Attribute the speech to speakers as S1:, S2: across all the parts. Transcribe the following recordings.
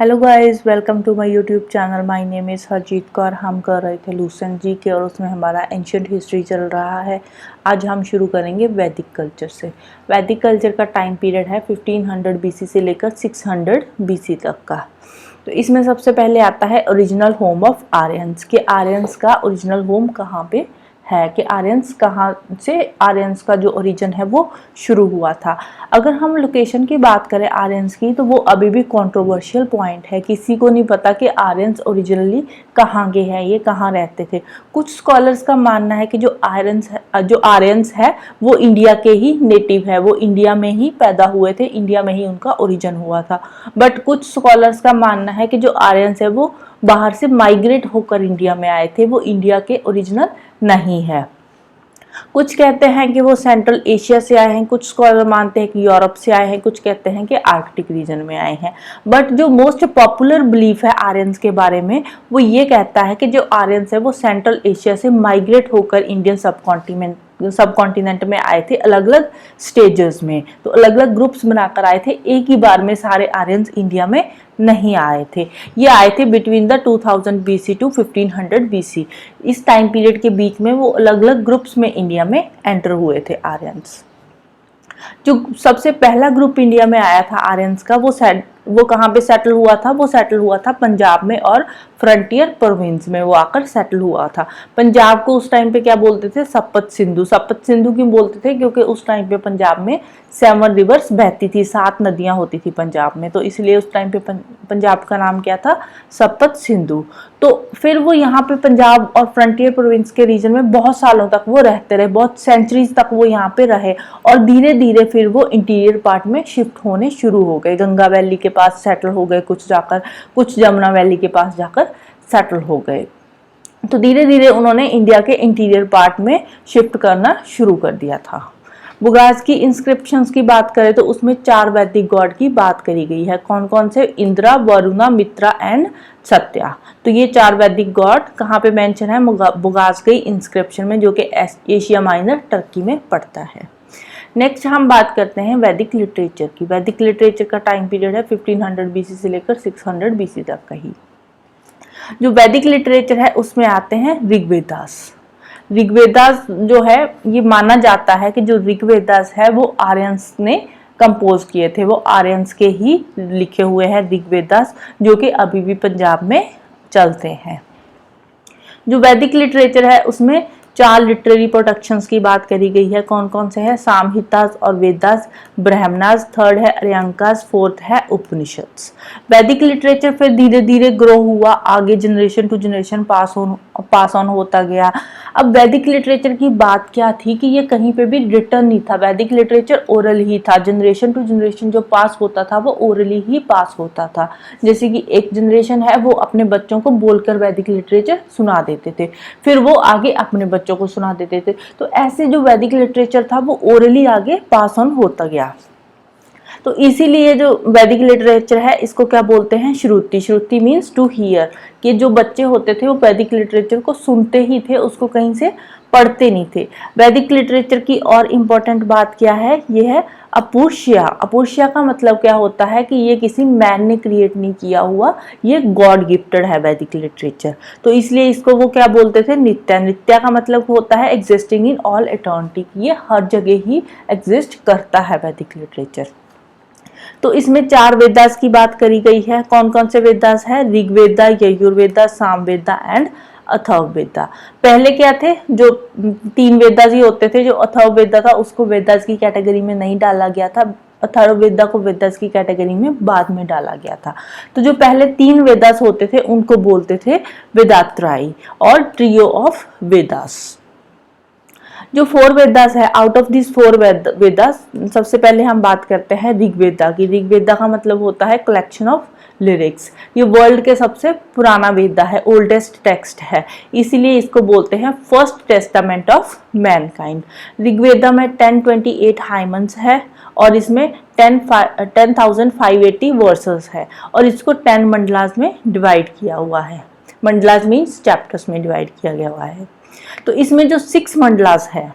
S1: Hello guys, welcome to my YouTube channel. My name is Harjeet Kaur. हम कर रहे थे लूसेंट जी के और उसमें हमारा एंशियंट हिस्ट्री चल रहा है। आज हम शुरू करेंगे वैदिक कल्चर से। वैदिक कल्चर का टाइम पीरियड है 1500 बीसी से लेकर 600 बीसी तक का। तो इसमें सबसे पहले आता है ओरिजिनल होम ऑफ आर्यंस के आर्यंस का ओरिजिनल होम कहाँ पे है कि आर्यंस कहाँ से आर्यंस का जो ओरिजिन है वो शुरू हुआ था। अगर हम लोकेशन की बात करें आर्यंस की तो वो अभी भी कंट्रोवर्शियल पॉइंट है। किसी को नहीं पता कि आर्यंस ओरिजिनली कहाँ के हैं, ये कहाँ रहते थे। कुछ स्कॉलर्स का मानना है कि जो आर्यंस है वो इंडिया के ही नेटिव है, वो इंडिया में ही पैदा हुए थे, इंडिया में ही उनका ओरिजिन हुआ था। बट कुछ स्कॉलर्स का मानना है कि जो आर्यंस है वो बाहर से माइग्रेट होकर इंडिया में आए थे, वो इंडिया के ओरिजिनल नहीं है। कुछ कहते हैं कि वो सेंट्रल एशिया से आए हैं, कुछ स्कॉलर मानते हैं कि यूरोप से आए हैं, कुछ कहते हैं कि आर्कटिक रीजन में आए हैं। बट जो मोस्ट पॉपुलर बिलीफ है आर्यंस के बारे में वो ये कहता है कि जो आर्यंस है वो सेंट्रल एशिया से माइग्रेट होकर इंडियन सब कॉन्टिनेंट में आए थे, अलग अलग स्टेजेस में। तो अलग अलग ग्रुप्स बनाकर आए थे, एक ही बार में सारे आर्यंस इंडिया में नहीं आए थे। ये आए थे between the 2000 BC to 1500 BC. इस टाइम पीरियड के बीच में वो अलग अलग ग्रुप्स में इंडिया में एंटर हुए थे आर्यंस। जो सबसे पहला ग्रुप इंडिया में आया था आर्यंस का वो कहाँ पे सेटल हुआ था? वो सेटल हुआ था पंजाब में और फ्रंटियर प्रोविंस में वो आकर सेटल हुआ था। पंजाब को उस टाइम पे क्या बोलते थे? सप्त सिंधु। सप्त सिंधु क्यों बोलते थे? क्योंकि उस टाइम पे पंजाब में 7 रिवर्स बहती थी, 7 नदियां होती थी पंजाब में, तो इसलिए उस टाइम पे पंजाब का नाम क्या था? सप्त सिंधु। तो फिर वो यहाँ पे पंजाब और फ्रंटियर प्रोविंस के रीजन में बहुत सालों तक वो रहते रहे, बहुत सेंचुरीज तक वो यहाँ पे रहे और धीरे धीरे फिर वो इंटीरियर पार्ट में शिफ्ट होने शुरू हो गए। गंगा वैली के पास सेटल हो गए कुछ जाकर, कुछ जमुना वैली के पास जाकर सेटल हो गए। तो धीरे धीरे उन्होंने इंडिया के इंटीरियर पार्ट में शिफ्ट करना शुरू कर दिया था। बुगास की इंस्क्रिप्शंस की बात करें तो उसमें 4 वैदिक गॉड की बात करी गई है। कौन कौन से? इंद्रा, वरुणा, मित्रा एंड सत्या। तो ये 4 वैदिक गॉड कहाँ पे मेंशन है? बुगास की इंस्क्रिप्शन में, जो कि एशिया माइनर टर्की में पड़ता है। नेक्स्ट हम बात करते हैं वैदिक लिटरेचर की। वैदिक लिटरेचर का टाइम पीरियड है 1500 बीसी से लेकर 600 बीसी तक का ही। जो वैदिक लिटरेचर है उसमें आते हैं ऋग्वेदास। ऋग्वेदास जो है ये माना जाता है कि जो ऋग्वेदास है वो आर्यंस ने कंपोज किए थे, वो आर्यंस के ही लिखे हुए हैं ऋग्वेदास, जो कि अभी भी पंजाब में चलते हैं। जो वैदिक लिटरेचर है उसमें 4 लिटरेरी प्रोडक्शंस की बात करी गई है। कौन कौन से हैं? सामहितास और वेदास, ब्राह्मणास, 3rd है अरण्यकास, 4th है उपनिषद्स। वैदिक लिटरेचर फिर धीरे धीरे ग्रो हुआ, आगे generation to generation pass on होता गया। अब वैदिक लिटरेचर की बात क्या थी कि ये कहीं पे भी रिटर्न नहीं था, वैदिक लिटरेचर ओरल ही था। जनरेशन टू जनरेशन जो पास होता था वो ओरली ही पास होता था। जैसे कि एक जनरेशन है वो अपने बच्चों को बोलकर वैदिक लिटरेचर सुना देते थे, फिर वो आगे अपने बच्चों को सुना देते थे। तो ऐसे जो वैदिक लिटरेचर था वो ओरली आगे पास ऑन होता गया। तो इसीलिए जो वैदिक लिटरेचर है इसको क्या बोलते हैं? श्रुति। श्रुति मीन्स टू हियर, कि जो बच्चे होते थे वो वैदिक लिटरेचर को सुनते ही थे, उसको कहीं से पढ़ते नहीं थे। वैदिक लिटरेचर की और इम्पोर्टेंट बात क्या है? ये है अपुष्या। अपुष्या का मतलब क्या होता है कि ये किसी मैन ने क्रिएट नहीं किया हुआ, ये गॉड गिफ्टेड है वैदिक लिटरेचर। तो इसलिए इसको वो क्या बोलते थे? नित्या। नित्या का मतलब होता है एग्जिस्टिंग इन ऑल एटर्निटी, ये हर जगह ही एग्जिस्ट करता है वैदिक लिटरेचर। तो इसमें 4 वेदास की बात करी गई है। कौन कौन से वेदास है? ऋग्वेदा, यजुर्वेदा, सामवेदा एंड अथर्ववेदा। पहले क्या थे? जो 3 वेदास ही होते थे। जो अथर्ववेदा था उसको वेदास की कैटेगरी में नहीं डाला गया था, अथर्ववेदा को वेदास की कैटेगरी में बाद में डाला गया था। तो जो पहले 3 वेदास होते थे उनको बोलते थे वेदात्रयी और ट्रियो ऑफ वेदास। जो 4 वेदास है, आउट ऑफ दिस 4 वेदास सबसे पहले हम बात करते हैं ऋग्वेदा की। ऋग्वेदा का मतलब होता है कलेक्शन ऑफ लिरिक्स। ये वर्ल्ड के सबसे पुराना वेदा है, ओल्डेस्ट टेक्स्ट है, इसीलिए इसको बोलते हैं first testament of Mankind. Rigveda में 1028 हाइमन्स है और इसमें 10,580 वर्सेस है और इसको 10 मंडलास में डिवाइड किया हुआ है। मंडलास मीन्स चैप्टर्स में डिवाइड किया गया हुआ है। तो इसमें जो 6 मंडलास है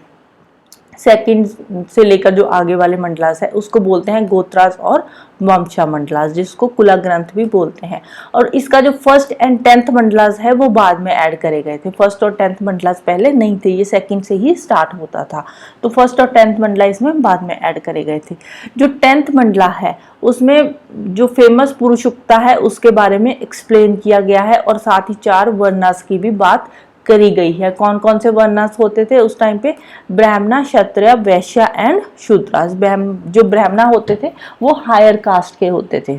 S1: सेकंड से लेकर जो आगे वाले मंडलास है उसको बोलते हैं गोत्रास और वंशा मंडलास, जिसको कुला ग्रंथ भी बोलते हैं। और इसका जो फर्स्ट एंड 10th मंडलास है वो बाद में ऐड करे गए थे। फर्स्ट और 10th मंडलास पहले नहीं थे, ये सेकंड से ही स्टार्ट होता था। तो फर्स्ट और 10th मंडला इसमें बाद में ऐड करे गए थे। जो 10th मंडला है उसमें जो फेमस पुरुषुक्ता है उसके बारे में एक्सप्लेन किया गया है, और साथ ही 4 वर्णास की भी बात करी गई है। कौन कौन से वर्णास होते थे उस टाइम पे? ब्राह्मणा, क्षत्रिय, वैश्य एंड शूद्रास। जो ब्राह्मणा होते थे वो हायर कास्ट के होते थे।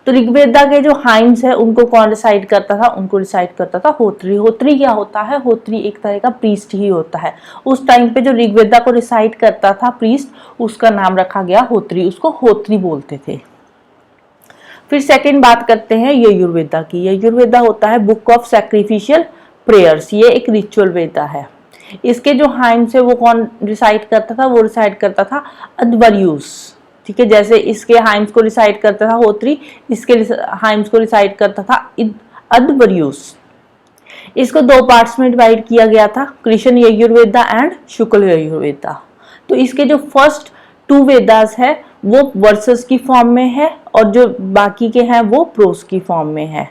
S1: तो ऋग्वेदा के जो हाइम्स है उनको कौन रिसाइट करता था? उनको रिसाइट करता था होत्री। होत्री क्या होता है? होत्री एक तरह का प्रीस्ट ही होता है। उस टाइम पे जो ऋग्वेदा को रिसाइट करता था प्रीस्ट, उसका नाम रखा गया होत्री, उसको होत्री बोलते थे। फिर सेकंड बात करते हैं यजुर्वेदा की। यजुर्वेदा होता है बुक ऑफ सैक्रिफिशियल प्रेयर्स, ये एक रिचुअल वेदा है। इसके जो हाइम्स है वो कौन रिसाइट करता था? वो रिसाइट करता था अध्वर्युस। ठीक है, जैसे इसके हाइम्स को रिसाइट करता था होत्री, इसके हाइम्स को रिसाइट करता था अध्वर्युस। इसको 2 पार्ट्स में डिवाइड किया गया था, कृष्ण यजुर्वेदा एंड शुक्ल यजुर्वेदा। तो इसके जो फर्स्ट 2 वेदास है वो वर्सेस की फॉर्म में है, और जो बाकी के हैं वो प्रोस की फॉर्म में है।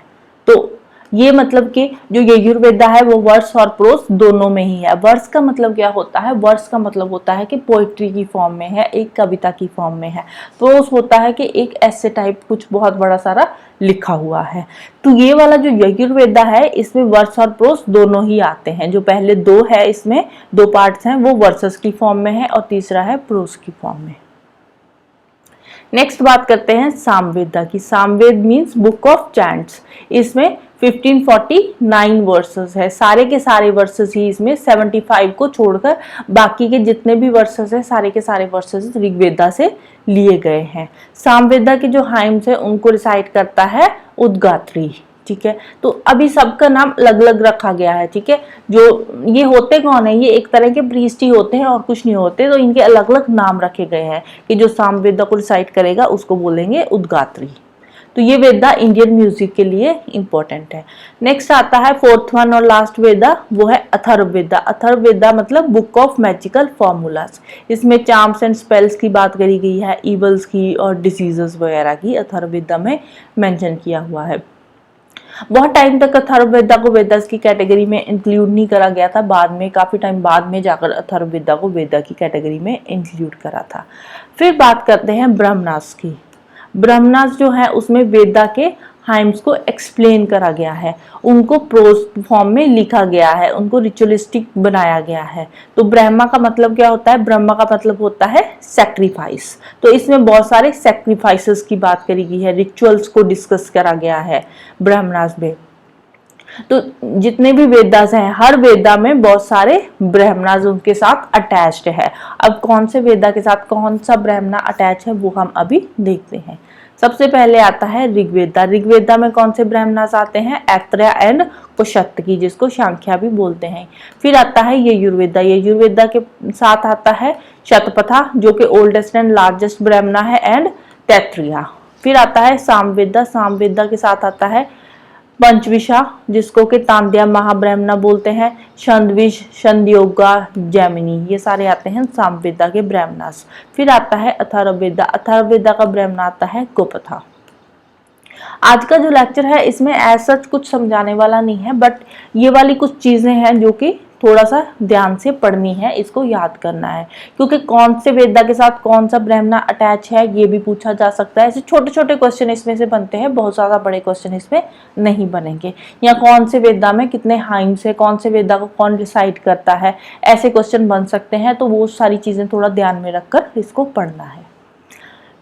S1: तो ये मतलब कि जो यजुर्वेदा है वो वर्स और प्रोस दोनों में ही है। वर्स का मतलब क्या होता है? वर्स का मतलब होता है कि पोइट्री की फॉर्म में है, एक कविता की फॉर्म में है। प्रोस होता है कि एक ऐसे टाइप कुछ बहुत बड़ा सारा लिखा हुआ है। तो ये वाला जो यजुर्वेदा है इसमें वर्स और प्रोस दोनों ही आते हैं। जो पहले 2 है इसमें 2 पार्ट्स हैं वो वर्सेस की फॉर्म में है, और तीसरा है प्रोस की फॉर्म में। नेक्स्ट बात करते हैं सामवेदा की। Samaveda means book of chants. इसमें 1549 वर्सेस है। सारे के सारे वर्सेस ही इसमें 75 को छोड़कर बाकी के जितने भी वर्सेस है सारे के सारे वर्सेस ऋग्वेदा से लिए गए हैं। सामवेदा के जो हाइम्स है उनको रिसाइट करता है उद्गात्री। ठीक है, तो अभी सबका नाम अलग अलग रखा गया है। ठीक है, जो ये होते कौन है? ये एक तरह के प्रीस्ट ही होते हैं और कुछ नहीं होते, तो इनके अलग अलग नाम रखे गए हैं कि जो सामवेदा को रिसाइट करेगा उसको बोलेंगे उद्गात्री। तो ये वेदा इंडियन म्यूजिक के लिए इंपॉर्टेंट है। नेक्स्ट आता है 4th वन और लास्ट वेदा, वो है अथर्ववेदा। अथर्ववेदा मतलब बुक ऑफ मैजिकल फॉर्मूलाज। इसमें चार्म्स एंड स्पेल्स की बात करी गई है, इवल्स की और डिसीजेस वगैरह की अथर्ववेदा में मेंशन किया हुआ है। बहुत टाइम तक अथर्ववेदा को वेदास की कैटेगरी में इंक्लूड नहीं करा गया था, बाद में काफी टाइम बाद में जाकर अथर्ववेदा को वेदा की कैटेगरी में इंक्लूड करा था। फिर बात करते हैं ब्रह्मनास की। ब्रह्मनास जो है उसमें वेदा के हाइम्स को एक्सप्लेन करा गया है, उनको प्रोज फॉर्म में लिखा गया है, उनको रिचुअलिस्टिक बनाया गया है। तो ब्रह्मा का मतलब क्या होता है? ब्रह्मा का मतलब होता है सैक्रिफाइस। तो इसमें बहुत सारे सैक्रिफाइसेस की बात करी गई है, रिचुअल्स को डिस्कस करा गया है ब्रह्मनास में। तो जितने भी वेदास हैं हर वेदा में बहुत सारे ब्रह्मणाज उनके साथ अटैच्ड है। अब कौन से वेदा के साथ कौन सा ब्रह्मणा अटैच है वो हम अभी देखते हैं। सबसे पहले आता है ऋग्वेदा। ऋग्वेदा में कौन से ब्रह्मणास आते हैं? ऐत्रेय एंड कुशत्तकी, जिसको सांख्या भी बोलते हैं। फिर आता है यजुर्वेदा। यजुर्वेदा के साथ आता है शतपथा जो कि ओल्डेस्ट एंड लार्जेस्ट ब्रह्मणा है, एंड तैत्तिरीय। फिर आता है सामवेदा। सामवेदा के साथ आता है पंचविशा जिसको कि तांड्या महाब्रह्मणा बोलते हैं, छंदविश, छंदयोगा, जैमिनी, ये सारे आते हैं सामवेदा के ब्रह्मणास। फिर आता है अथर्ववेदा। अथर्ववेदा का ब्रह्मणा आता है गोपथा। आज का जो लेक्चर है इसमें ऐसा कुछ समझाने वाला नहीं है, बट ये वाली कुछ चीजें हैं जो कि थोड़ा सा ध्यान से पढ़नी है, इसको याद करना है, क्योंकि कौन से वेदा के साथ कौन सा ब्रह्मणा अटैच है ये भी पूछा जा सकता है। ऐसे छोटे छोटे क्वेश्चन इसमें से बनते हैं, बहुत ज्यादा बड़े क्वेश्चन इसमें नहीं बनेंगे। या कौन से वेदा में कितने हाइम्स है, कौन से वेदा को कौन रिसाइट करता है, ऐसे क्वेश्चन बन सकते हैं। तो वो सारी चीजें थोड़ा ध्यान में रखकर इसको पढ़ना है।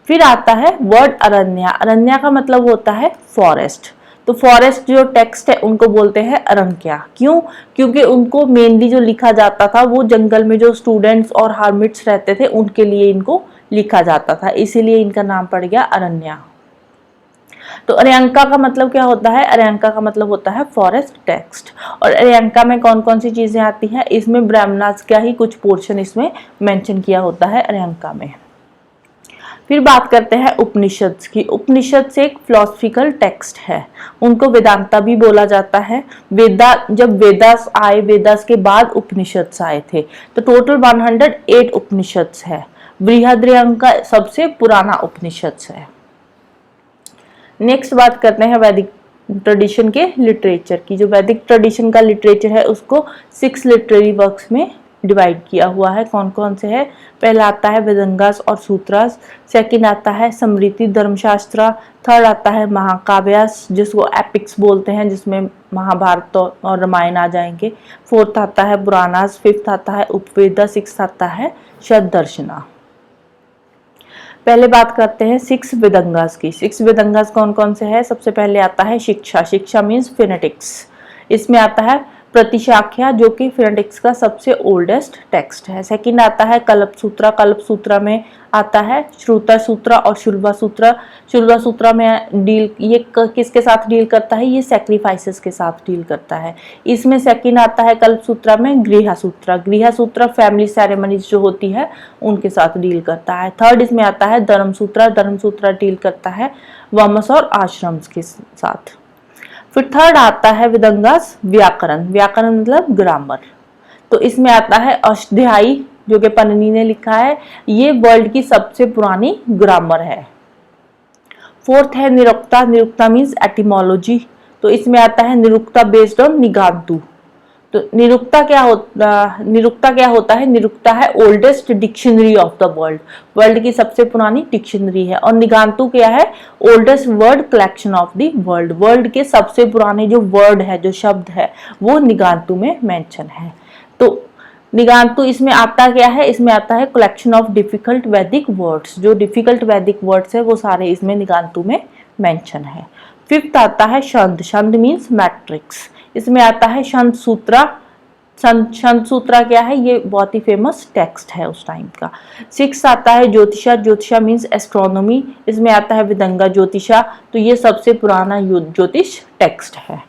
S1: फिर आता है वर्ड अरण्या। अरण्या का मतलब होता है फॉरेस्ट। तो फॉरेस्ट जो टेक्स्ट है उनको बोलते हैं अरण्या। क्यों? क्योंकि उनको मेनली जो लिखा जाता था वो जंगल में जो स्टूडेंट्स और हार्मिट्स रहते थे उनके लिए इनको लिखा जाता था, इसीलिए इनका नाम पड़ गया अरण्या। तो अरण्यका का मतलब क्या होता है? अरण्यका का मतलब होता है फॉरेस्ट टेक्स्ट। और अरण्यका में कौन कौन सी चीजें आती हैं? इसमें ब्राह्मणास का ही कुछ पोर्शन इसमें मेंशन किया होता है अरण्यका में। फिर बात करते हैं उपनिषद की। उपनिषद से एक फिलोसफिकल टेक्स्ट है, उनको वेदांता भी बोला जाता है। जब वेदास आए, वेदास के बाद उपनिषद आए थे, तो टोटल 108 उपनिषद है। बृहद्रंग का सबसे पुराना उपनिषद है। नेक्स्ट बात करते हैं वैदिक ट्रेडिशन के लिटरेचर की। जो वैदिक ट्रेडिशन का लिटरेचर है उसको 6 लिटरेरी वर्क्स में डिवाइड किया हुआ है। कौन कौन से है? पहला आता है वेदंगास और सूत्रास, सेकंड आता है स्मृति धर्मशास्त्र, थर्ड आता है महाकाव्यास जिसको एपिक्स बोलते हैं, जिसमें महाभारत और रामायण आ जाएंगे, फोर्थ आता है पुराणास, फिफ्थ आता है उपवेदा, सिक्स्थ आता है शतदर्शना। पहले बात करते हैं 6 वेदंगास की। 6 वेदंगास कौन कौन से हैं? सबसे पहले आता है शिक्षा। शिक्षा मीन्स फिनेटिक्स। इसमें आता है प्रतिशाख्या जो कि फिनेटिक्स का सबसे ओल्डेस्ट टेक्स्ट है। सेकंड आता है कल्प सूत्र। कल्प सूत्र में आता है श्रुता सूत्र और शुल्बा सूत्र। शुल्बा सूत्र में ये किसके साथ डील करता है? ये सैक्रिफाइसेस के साथ डील करता है। इसमें सेकंड आता है कल्प सूत्र में गृह सूत्र। गृह सूत्र फैमिली सेरेमनीज जो होती है उनके साथ डील करता है। थर्ड इसमें आता है धर्म सूत्र। धर्म सूत्र डील करता है वमस और आश्रम के साथ। फिर थर्ड आता है वेदंगास व्याकरण। व्याकरण मतलब ग्रामर। तो इसमें आता है अष्टाध्यायी जो कि पन्नी ने लिखा है, ये वर्ल्ड की सबसे पुरानी ग्रामर है। फोर्थ है निरुक्ता। Nirukta means etymology. तो इसमें आता है निरुक्ता बेस्ड ऑन निघंटु। तो निरुक्ता क्या होता है? निरुक्ता है oldest dictionary of the world. World की सबसे पुरानी डिक्शनरी है। और निघंटु क्या है? Oldest word collection of the world. World के सबसे पुराने जो वर्ड है, जो शब्द है, वो निघंटु में मेंशन है। तो निघंटु इसमें आता क्या है? इसमें आता है कलेक्शन ऑफ डिफिकल्ट वैदिक वर्ड्स। जो डिफिकल्ट वैदिक वर्ड्स है वो सारे इसमें निघंटु में मेंशन है। फिफ्थ आता है छंद। छंद मीन्स मैट्रिक्स। इसमें आता है छंद सूत्र। छंद सूत्र क्या है? ये बहुत ही फेमस टेक्स्ट है उस टाइम का। सिक्स आता है ज्योतिषा। ज्योतिषा मीन्स एस्ट्रोनॉमी। इसमें आता है वेदंगा ज्योतिषा। तो ये सबसे पुराना ज्योतिष टेक्स्ट है।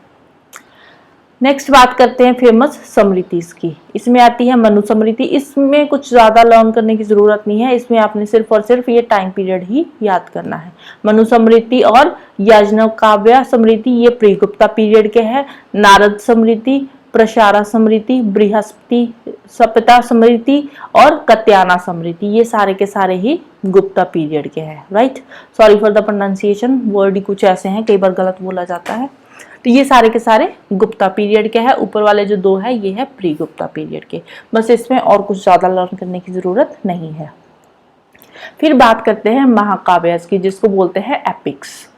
S1: नेक्स्ट बात करते हैं फेमस स्मृतिज की। इसमें आती है मनु स्मृति। इसमें कुछ ज्यादा लर्न करने की जरूरत नहीं है, इसमें आपने सिर्फ और सिर्फ ये टाइम पीरियड ही याद करना है। मनु स्मृति और याज्ञवल्क्य स्मृति ये प्रीगुप्ता पीरियड के हैं। नारद स्मृति, प्रशारा स्मृति, बृहस्पति सप्ता स्मृति और कत्याना स्मृति ये सारे के सारे ही गुप्ता पीरियड के हैं। Right, sorry for the pronunciation, word ही कुछ ऐसे हैं, कई बार गलत बोला जाता है। तो ये सारे के सारे गुप्ता पीरियड के हैं। ऊपर वाले जो 2 है ये है प्री गुप्ता पीरियड के। बस इसमें और कुछ ज्यादा लर्न करने की जरूरत नहीं है। फिर बात करते हैं महाकाव्यस की, जिसको बोलते हैं एपिक्स।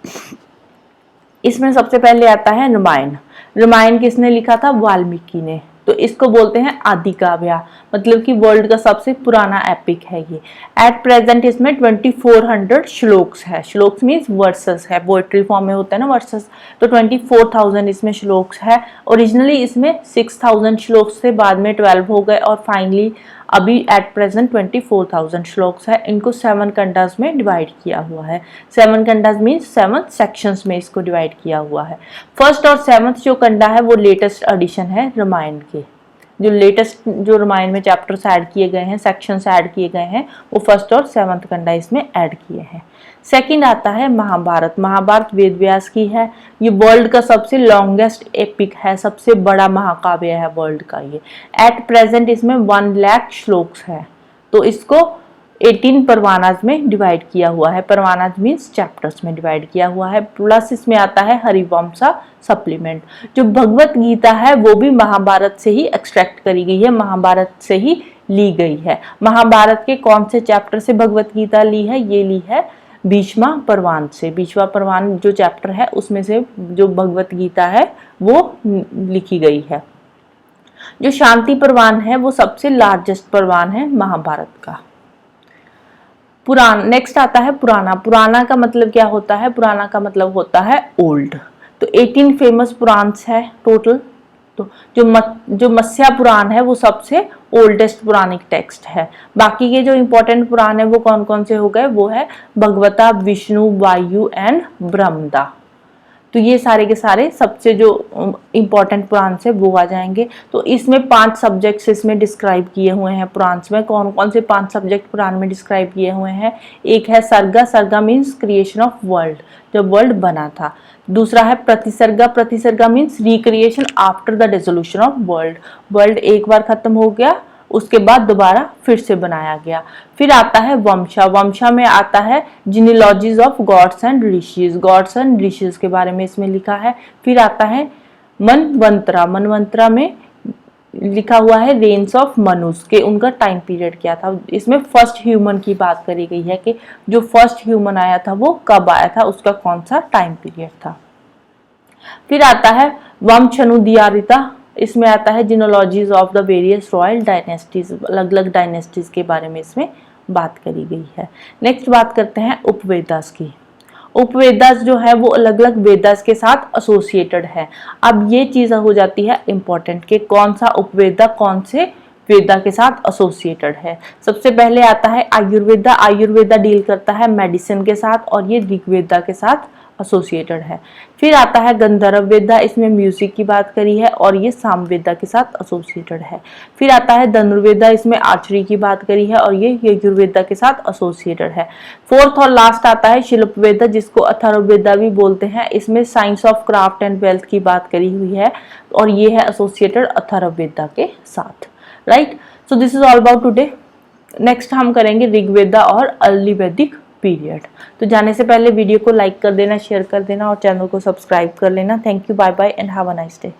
S1: इसमें सबसे पहले आता है रामायण। रामायण किसने लिखा था? वाल्मीकि ने। तो इसको बोलते हैं आदि काव्य, मतलब कि वर्ल्ड का सबसे पुराना एपिक है ये। एट प्रेजेंट इसमें 2400 श्लोक्स है। श्लोक्स मीन्स वर्सेस है, पोएट्री फॉर्म में होता है ना वर्सेस। तो 24,000 इसमें श्लोक्स है। ओरिजिनली इसमें 6000 श्लोक्स थे, बाद में 12 हो गए और फाइनली अभी एट प्रेजेंट 24,000 श्लोक्स है। इनको 7 कंडास में डिवाइड किया हुआ है। 7 कंडास मीन्स 7 सेक्शंस में इसको डिवाइड किया हुआ है। फर्स्ट और 7th जो कंडा है वो लेटेस्ट एडिशन है रामायण के। जो लेटेस्ट जो रामायण में चैप्टर्स ऐड किए गए हैं, सेक्शंस ऐड किए गए हैं, वो फर्स्ट और 7th कंडा इसमें ऐड किए हैं। सेकंड आता है महाभारत। महाभारत वेद व्यास की है। ये वर्ल्ड का सबसे लॉन्गेस्ट एपिक है, सबसे बड़ा महाकाव्य है वर्ल्ड का ये। एट प्रेजेंट इसमें 1 लाख श्लोक्स है। तो इसको 18 परवानाज में डिवाइड किया हुआ है। परवानाज मीन्स चैप्टर्स में डिवाइड किया हुआ है। प्लस इसमें आता है हरिवंशा सप्लीमेंट। जो भगवत गीता है वो भी महाभारत से ही एक्सट्रैक्ट करी गई है, महाभारत से ही ली गई है। महाभारत के कौन से चैप्टर से भगवत गीता ली है? ये ली है भीष्मा पर्वान से। भीष्मा पर्वान जो चैप्टर है उसमें से जो भगवत गीता है वो लिखी गई है। जो शांति पर्वान है वो सबसे लार्जेस्ट पर्वान है महाभारत का। पुराण नेक्स्ट आता है पुराना। पुराना का मतलब क्या होता है? पुराना का मतलब होता है ओल्ड। तो 18 फेमस पुराण्स है टोटल। तो जो मत्स्य पुराण है वो सबसे ओल्डेस्ट पुराणिक टेक्स्ट है। बाकी के जो इंपॉर्टेंट पुराण है वो कौन कौन से हो गए? वो है भगवता, विष्णु, वायु एंड ब्रह्मदा। तो ये सारे के सारे सबसे जो इम्पोर्टेंट पुराण से वो आ जाएंगे। तो इसमें 5 सब्जेक्ट्स इसमें डिस्क्राइब किए हुए हैं पुराण में। कौन कौन से 5 सब्जेक्ट पुराण में डिस्क्राइब किए हुए हैं? एक है सर्गा, सर्गा मीन्स क्रिएशन ऑफ वर्ल्ड, जब वर्ल्ड बना था। दूसरा है प्रतिसर्गा, प्रतिसर्गा means recreation after the dissolution of world, world एक बार खत्म हो गया उसके बाद दोबारा फिर से बनाया गया। फिर आता है वंशा, वंशा में आता है genealogies of gods and rishis, gods and rishis के बारे में इसमें लिखा है। फिर आता है मनवंतरा, मनवंतरा में लिखा हुआ है रेन्स ऑफ मनुष्य के, उनका टाइम पीरियड क्या था। इसमें फर्स्ट ह्यूमन की बात करी गई है कि जो फर्स्ट ह्यूमन आया था वो कब आया था, उसका कौन सा टाइम पीरियड था। फिर आता है वंशनुदियारिता, इसमें आता है genealogies of the various royal dynasties, अलग अलग डायनेस्टीज के बारे में इसमें बात करी गई है। नेक्स्ट बात करते हैं उपवेदास की। उपवेदास जो है वो अलग अलग वेदास के साथ एसोसिएटेड है। अब ये चीज हो जाती है इंपॉर्टेंट कि कौन सा उपवेदा कौन से वेदा के साथ एसोसिएटेड है। सबसे पहले आता है आयुर्वेदा, आयुर्वेदा डील करता है मेडिसिन के साथ और ये ऋग्वेदा के साथ एसोसिएटेड है। फिर आता है गंधर्व वेदा, इसमें म्यूजिक की बात करी है और ये सामवेदा के साथ एसोसिएटेड है। फिर आता है धनुर्वेदा, इसमें आर्चरी की बात करी है और ये यजुर्वेदा के साथ एसोसिएटेड है। फोर्थ और लास्ट आता है शिल्पवेदा, जिसको अथर्ववेदा भी बोलते हैं, इसमें science of craft and wealth की बात करी हुई है और ये है एसोसिएटेड अथर्ववेदा के साथ। Right, so this is all about today. Next हम करेंगे ऋग्वेदा और अर्ली वैदिक पीरियड। तो जाने से पहले वीडियो को लाइक कर देना, शेयर कर देना और चैनल को सब्सक्राइब कर लेना। Thank you, bye bye and have a nice day.